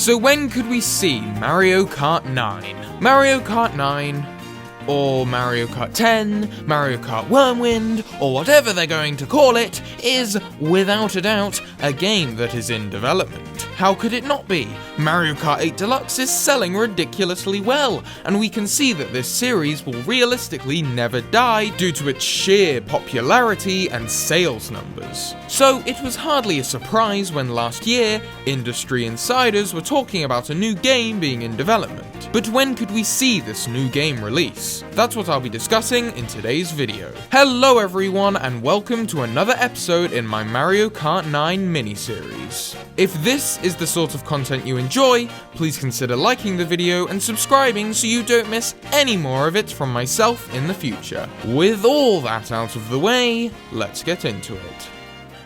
So when could we see Mario Kart 9? Mario Kart 9, or Mario Kart 10, Mario Kart Whirlwind, or whatever they're going to call it, is, without a doubt, a game that is in development. How could it not be? Mario Kart 8 Deluxe is selling ridiculously well, and we can see that this series will realistically never die due to its sheer popularity and sales numbers. So it was hardly a surprise when last year, industry insiders were talking about a new game being in development. But when could we see this new game release? That's what I'll be discussing in today's video. Hello everyone, and welcome to another episode in my Mario Kart 9 mini-series. If this is the sort of content you enjoy, please consider liking the video and subscribing so you don't miss any more of it from myself in the future. With all that out of the way, let's get into it.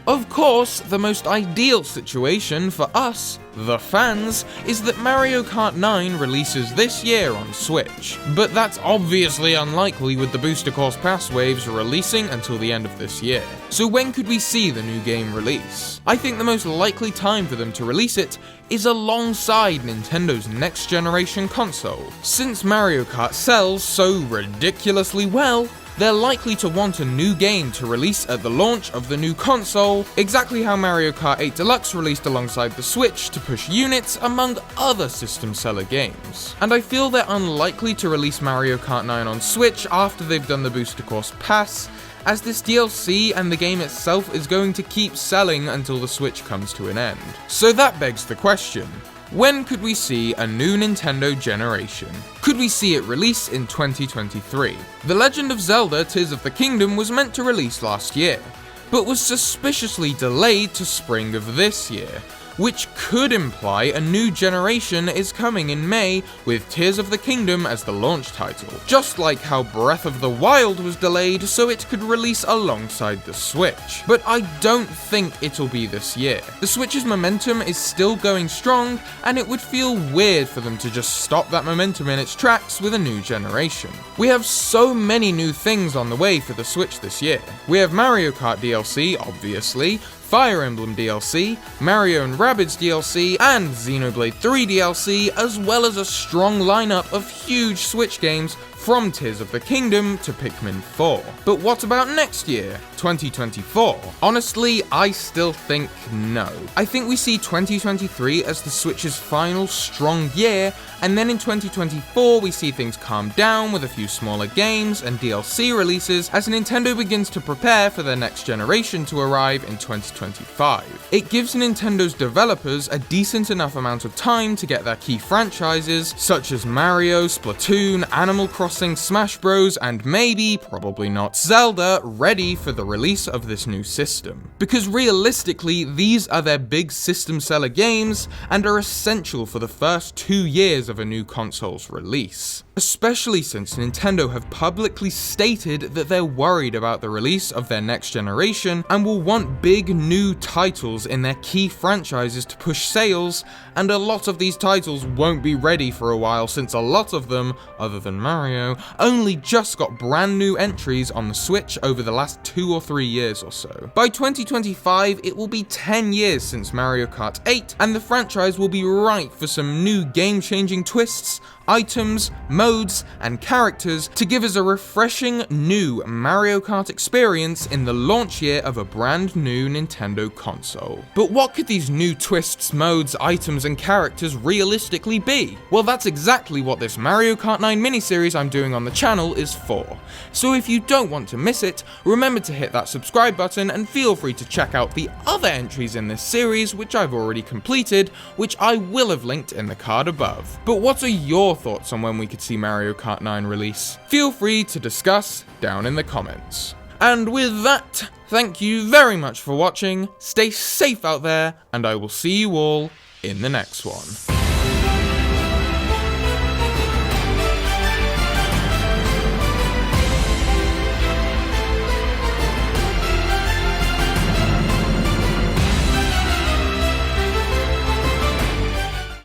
Of course, the most ideal situation for us, the fans, is that Mario Kart 9 releases this year on Switch. But that's obviously unlikely with the Booster Course Pass waves releasing until the end of this year. So when could we see the new game release? I think the most likely time for them to release it is alongside Nintendo's next generation console. Since Mario Kart sells so ridiculously well, they're likely to want a new game to release at the launch of the new console, exactly how Mario Kart 8 Deluxe released alongside the Switch to push units among other system seller games. And I feel they're unlikely to release Mario Kart 9 on Switch after they've done the Booster Course Pass, as this DLC and the game itself is going to keep selling until the Switch comes to an end. So that begs the question, when could we see a new Nintendo generation? Could we see it release in 2023? The Legend of Zelda Tears of the Kingdom was meant to release last year, but was suspiciously delayed to spring of this year, which could imply a new generation is coming in May with Tears of the Kingdom as the launch title. Just like how Breath of the Wild was delayed so it could release alongside the Switch. But I don't think it'll be this year. The Switch's momentum is still going strong, and it would feel weird for them to just stop that momentum in its tracks with a new generation. We have so many new things on the way for the Switch this year. We have Mario Kart DLC, obviously, Fire Emblem DLC, Mario & Rabbids DLC, and Xenoblade 3 DLC, as well as a strong lineup of huge Switch games from Tears of the Kingdom to Pikmin 4. But what about next year, 2024? Honestly, I still think no. I think we see 2023 as the Switch's final strong year, and then in 2024 we see things calm down with a few smaller games and DLC releases as Nintendo begins to prepare for their next generation to arrive in 2025. It gives Nintendo's developers a decent enough amount of time to get their key franchises, such as Mario, Splatoon, Animal Crossing, Smash Bros, and maybe, probably not, Zelda, ready for the release of this new system. Because realistically, these are their big system seller games and are essential for the first 2 years of a new console's release. Especially since Nintendo have publicly stated that they're worried about the release of their next generation and will want big new titles in their key franchises to push sales, and a lot of these titles won't be ready for a while since a lot of them, other than Mario, only just got brand new entries on the Switch over the last 2 or 3 years or so. By 2025, it will be 10 years since Mario Kart 8, and the franchise will be ripe for some new game-changing twists, items, modes, and characters to give us a refreshing new Mario Kart experience in the launch year of a brand new Nintendo console. But what could these new twists, modes, items, and characters realistically be? Well, that's exactly what this Mario Kart 9 miniseries I'm doing on the channel is for. So if you don't want to miss it, remember to hit that subscribe button and feel free to check out the other entries in this series which I've already completed, which I will have linked in the card above. But what are your thoughts on when we could see Mario Kart 9 release? Feel free to discuss down in the comments. And with that, thank you very much for watching, stay safe out there, and I will see you all in the next one.